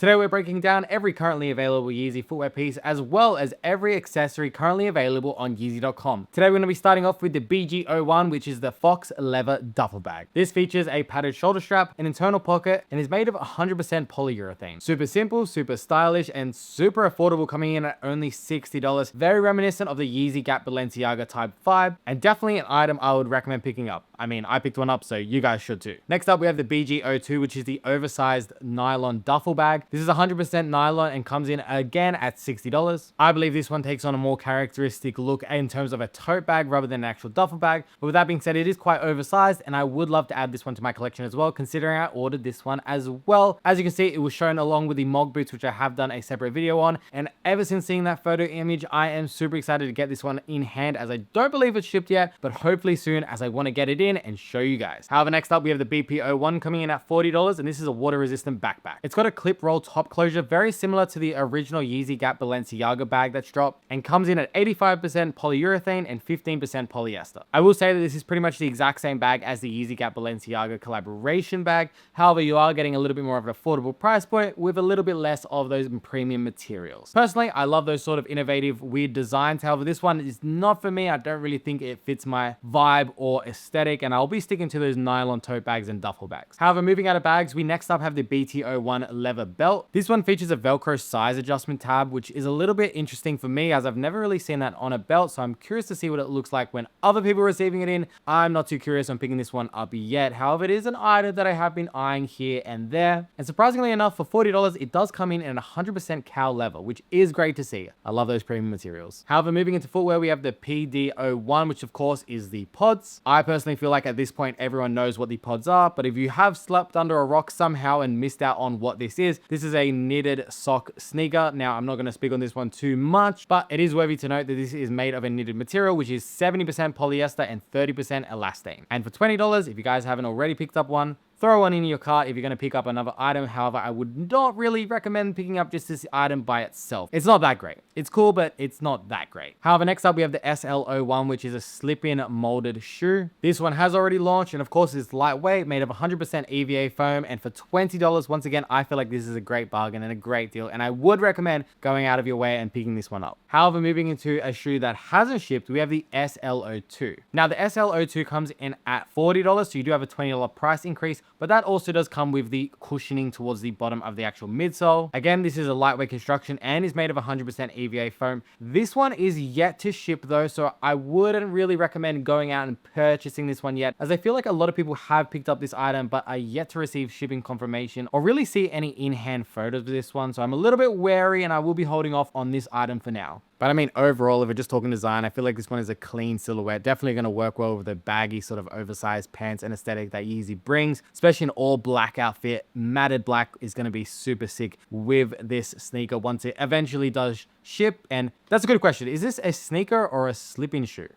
Today we're breaking down every currently available Yeezy footwear piece as well as every accessory currently available on Yeezy.com. Today we're going to be starting off with the BG01, which is the Fox leather duffel bag. This features a padded shoulder strap, an internal pocket, and is made of 100% polyurethane. Super simple, super stylish, and super affordable, coming in at only $60. Very reminiscent of the Yeezy Gap Balenciaga type vibe, and definitely an item I would recommend picking up. I mean, I picked one up, so you guys should too. Next up, we have the BG02, which is the oversized nylon duffel bag. This is 100% nylon and comes in again at $60. I believe this one takes on a more characteristic look in terms of a tote bag rather than an actual duffel bag. But with that being said, it is quite oversized, and I would love to add this one to my collection as well, considering I ordered this one as well. As you can see, it was shown along with the Mog boots, which I have done a separate video on. And ever since seeing that photo image, I am super excited to get this one in hand, as I don't believe it's shipped yet, but hopefully soon, as I want to get it in and show you guys. However, next up we have the BP01 coming in at $40, and this is a water resistant backpack. It's got a clip roll top closure, very similar to the original Yeezy Gap Balenciaga bag that's dropped, and comes in at 85% polyurethane and 15% polyester. I will say that this is pretty much the exact same bag as the Yeezy Gap Balenciaga collaboration bag. However, you are getting a little bit more of an affordable price point with a little bit less of those premium materials. Personally, I love those sort of innovative, weird designs. However, this one is not for me. I don't really think it fits my vibe or aesthetic, and I'll be sticking to those nylon tote bags and duffel bags. However, moving out of bags, we next up have the BT01 leather belt. This one features a Velcro size adjustment tab, which is a little bit interesting for me, as I've never really seen that on a belt, so I'm curious to see what it looks like when other people are receiving it in. I'm not too curious on picking this one up yet. However, it is an item that I have been eyeing here and there, and surprisingly enough, for $40, it does come in 100% cow leather, which is great to see. I love those premium materials. However, moving into footwear, we have the PD01, which of course is the pods. I personally feel like at this point, everyone knows what the pods are, but if you have slept under a rock somehow and missed out on what this is a knitted sock sneaker. Now, I'm not going to speak on this one too much, but it is worthy to note that this is made of a knitted material, which is 70% polyester and 30% elastane. And for $20, if you guys haven't already picked up one, throw one in your cart if you're going to pick up another item. However, I would not really recommend picking up just this item by itself. It's not that great. It's cool, but it's not that great. However, next up we have the SL01, which is a slip-in molded shoe. This one has already launched, and of course it's lightweight, made of 100% EVA foam, and for $20, once again, I feel like this is a great bargain and a great deal, and I would recommend going out of your way and picking this one up. However, moving into a shoe that hasn't shipped, we have the SL02. Now, the SL02 comes in at $40, so you do have a $20 price increase, but that also does come with the cushioning towards the bottom of the actual midsole. Again, this is a lightweight construction and is made of 100% EVA foam. This one is yet to ship though, so I wouldn't really recommend going out and purchasing this one yet, as I feel like a lot of people have picked up this item but are yet to receive shipping confirmation or really see any in-hand photos of this one. So I'm a little bit wary, and I will be holding off on this item for now. But I mean, overall, if we're just talking design, I feel like this one is a clean silhouette. Definitely going to work well with the baggy sort of oversized pants and aesthetic that Yeezy brings, especially an all black outfit. Matted black is going to be super sick with this sneaker once it eventually does ship. And that's a good question. Is this a sneaker or a slip-in shoe?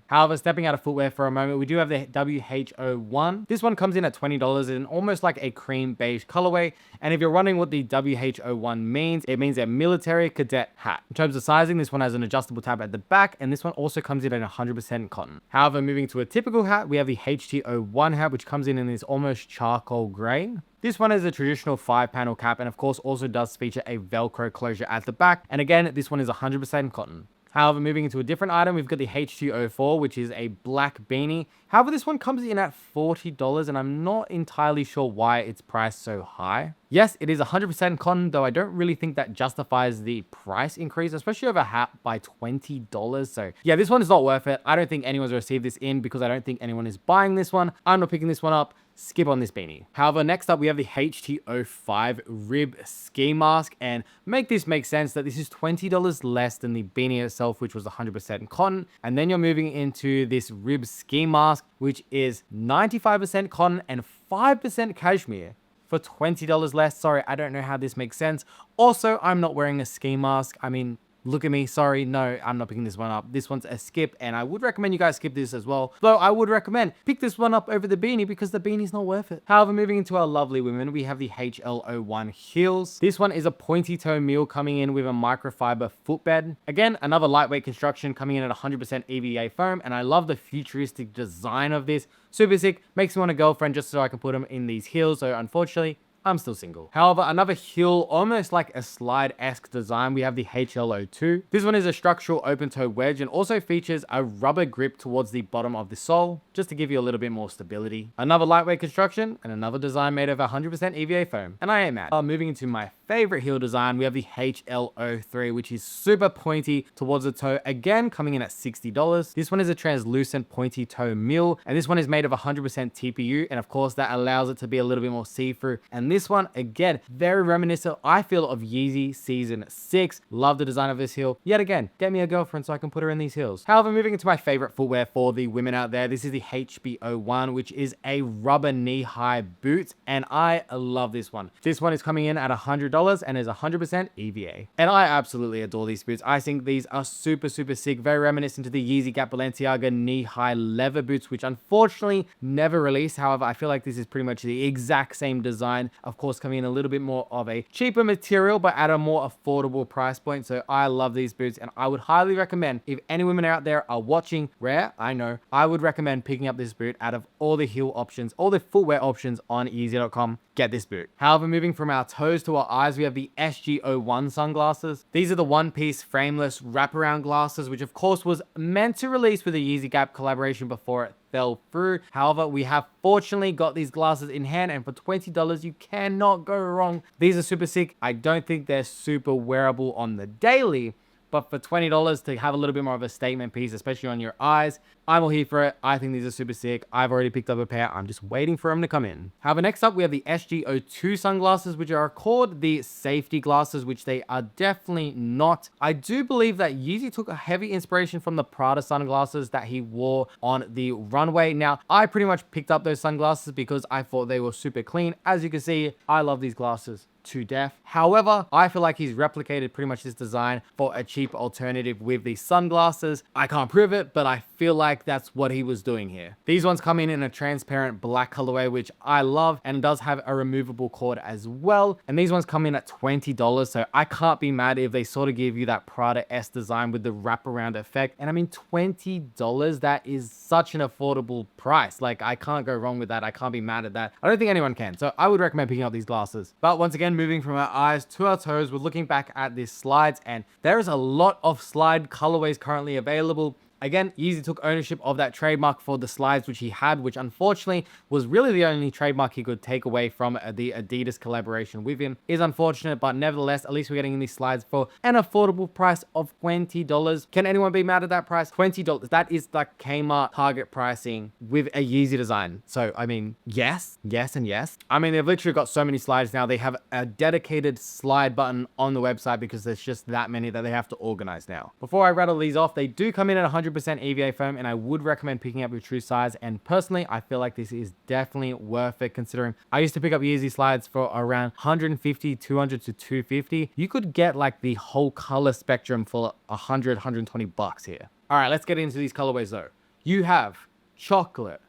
However, stepping out of footwear for a moment, we do have the WH01. This one comes in at $20 in almost like a cream beige colorway. And if you're wondering what the WH01 means, it means a military cadet hat. In terms of sizing, this one has an adjustable tab at the back, and this one also comes in at 100% cotton. However, moving to a typical hat, we have the HT01 hat, which comes in this almost charcoal gray. This one is a traditional 5-panel cap, and of course also does feature a Velcro closure at the back. And again, this one is 100% cotton. However, moving into a different item, we've got the HT04, which is a black beanie. However, this one comes in at $40, and I'm not entirely sure why it's priced so high. Yes, it is 100% cotton, though I don't really think that justifies the price increase, especially over a hat by $20. So yeah, this one is not worth it. I don't think anyone's received this in because I don't think anyone is buying this one. I'm not picking this one up. Skip on this beanie. However, next up we have the HT05 rib ski mask, and make this make sense that this is $20 less than the beanie itself, which was 100% cotton. And then you're moving into this rib ski mask, which is 95% cotton and 5% cashmere for $20 less. Sorry, I don't know how this makes sense. Also, I'm not wearing a ski mask. I mean, look at me. Sorry, no, I'm not picking this one up. This one's a skip, and I would recommend you guys skip this as well. Though I would recommend pick this one up over the beanie because the beanie's not worth it. However, moving into our lovely women, we have the HL01 heels. This one is a pointy toe mule coming in with a microfiber footbed. Again, another lightweight construction coming in at 100% EVA foam, and I love the futuristic design of this. Super sick. Makes me want a girlfriend just so I can put them in these heels. So unfortunately, I'm still single. However, another heel, almost like a slide-esque design, we have the HLO2. This one is a structural open-toe wedge and also features a rubber grip towards the bottom of the sole, just to give you a little bit more stability. Another lightweight construction and another design made of 100% EVA foam. And I ain't mad. Moving into my favorite heel design, we have the HLO3, which is super pointy towards the toe, again coming in at $60. This one is a translucent pointy toe mule, and this one is made of 100% TPU, and of course that allows it to be a little bit more see-through. And this one, again, very reminiscent, I feel, of Yeezy Season 6. Love the design of this heel. Yet again, get me a girlfriend so I can put her in these heels. However, moving into my favorite footwear for the women out there, this is the HBO1, which is a rubber knee-high boot, and I love this one. This one is coming in at $100 and is 100% EVA. And I absolutely adore these boots. I think these are super sick, very reminiscent to the Yeezy Gap Balenciaga knee-high leather boots, which unfortunately never released. However, I feel like this is pretty much the exact same design, of course coming in a little bit more of a cheaper material, but at a more affordable price point. So I love these boots, and I would highly recommend, if any women out there are watching, rare, I know, I would recommend picking up this boot. Out of all the heel options, all the footwear options on Yeezy.com, get this boot. However, moving from our toes to our eyes, we have the SG01 sunglasses. These are the one-piece frameless wraparound glasses, which of course was meant to release with a Yeezy Gap collaboration before it fell through. However, we have fortunately got these glasses in hand, and for $20 you cannot go wrong. These are super sick. I don't think they're super wearable on the daily, but for $20 to have a little bit more of a statement piece, especially on your eyes, I'm all here for it. I think these are super sick. I've already picked up a pair. I'm just waiting for them to come in. However, next up we have the SG02 sunglasses, which are called the safety glasses, which they are definitely not. I do believe that Yeezy took a heavy inspiration from the Prada sunglasses that he wore on the runway. Now, I pretty much picked up those sunglasses because I thought they were super clean. As you can see, I love these glasses to death. However, I feel like he's replicated pretty much this design for a cheap alternative with these sunglasses. I can't prove it, but I feel like that's what he was doing here. These ones come in a transparent black colorway, which I love, and it does have a removable cord as well. And these ones come in at $20, so I can't be mad if they sort of give you that Prada S design with the wraparound effect. And I mean, $20, that is such an affordable price. Like, I can't go wrong with that. I can't be mad at that. I don't think anyone can. So I would recommend picking up these glasses. But once again, moving from our eyes to our toes, we're looking back at these slides, and there is a lot of slide colorways currently available. Again, Yeezy took ownership of that trademark for the slides which he had, which unfortunately was really the only trademark he could take away from the Adidas collaboration with him. Is unfortunate, but nevertheless, at least we're getting these slides for an affordable price of $20. Can anyone be mad at that price? $20. That is like Kmart Target pricing with a Yeezy design. So, I mean, yes, and yes. I mean, they've literally got so many slides now. They have a dedicated slide button on the website because there's just that many that they have to organize now. Before I rattle these off, they do come in at 100% EVA foam, and I would recommend picking up your true size. And personally, I feel like this is definitely worth it, considering I used to pick up Yeezy slides for around 150, 200 to 250. You could get like the whole color spectrum for 100, 120 bucks here. All right, let's get into these colorways though. You have chocolate,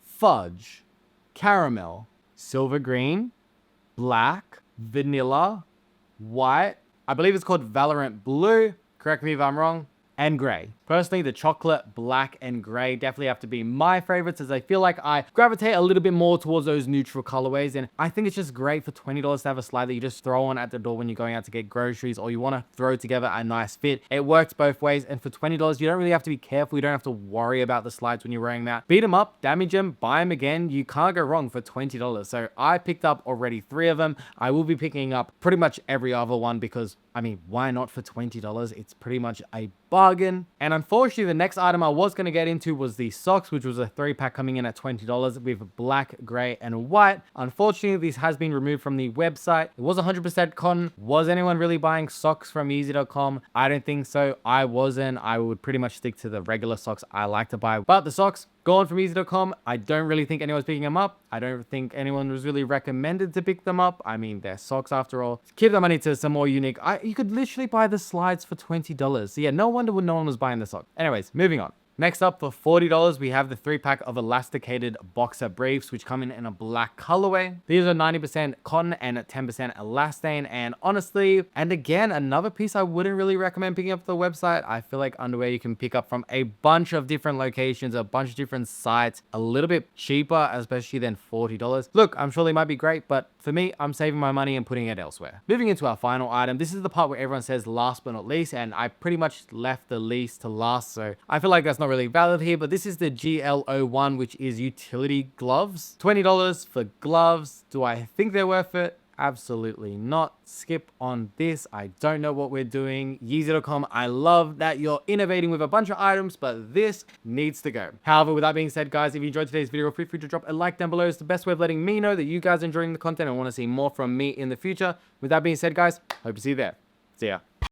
fudge, caramel, silver green, black, vanilla, white, I believe it's called Valorant blue, correct me if I'm wrong, and gray. Personally, the chocolate, black, and gray definitely have to be my favorites, as I feel like I gravitate a little bit more towards those neutral colorways. And I think it's just great for $20 to have a slide that you just throw on at the door when you're going out to get groceries, or you want to throw together a nice fit. It works both ways. And for $20, you don't really have to be careful. You don't have to worry about the slides when you're wearing that. Beat them up, damage them, buy them again. You can't go wrong for $20. So I picked up already 3 of them. I will be picking up pretty much every other one because, I mean, why not for $20? It's pretty much a bargain. And unfortunately, the next item I was going to get into was the socks, which was a 3-pack coming in at $20 with black, gray, and white. Unfortunately, this has been removed from the website. It was 100% cotton. Was anyone really buying socks from Yeezy.com? I don't think so. I wasn't. I would pretty much stick to the regular socks I like to buy. But the socks, gone from Yeezy.com. I don't really think anyone's picking them up. I don't think anyone was really recommended to pick them up. I mean, they're socks after all. Keep the money to some more unique. You could literally buy the slides for $20. So yeah, no wonder no one was buying the socks. Anyways, moving on. Next up, for $40, we have the 3-pack of elasticated boxer briefs, which come in a black colorway. These are 90% cotton and 10% elastane. And honestly, and again, another piece I wouldn't really recommend picking up the website. I feel like underwear you can pick up from a bunch of different locations, a bunch of different sites, a little bit cheaper, especially than $40. Look, I'm sure they might be great, but for me, I'm saving my money and putting it elsewhere. Moving into our final item, this is the part where everyone says last but not least, and I pretty much left the least to last, so I feel like that's not really valid here, but this is the GL01, which is utility gloves. $20 for gloves. Do I think they're worth it? Absolutely not. Skip on this. I don't know what we're doing. Yeezy.com, I love that you're innovating with a bunch of items, but this needs to go. However, with that being said, guys, if you enjoyed today's video, feel free to drop a like down below. It's the best way of letting me know that you guys are enjoying the content and want to see more from me in the future. With that being said, guys, hope to see you there. See ya.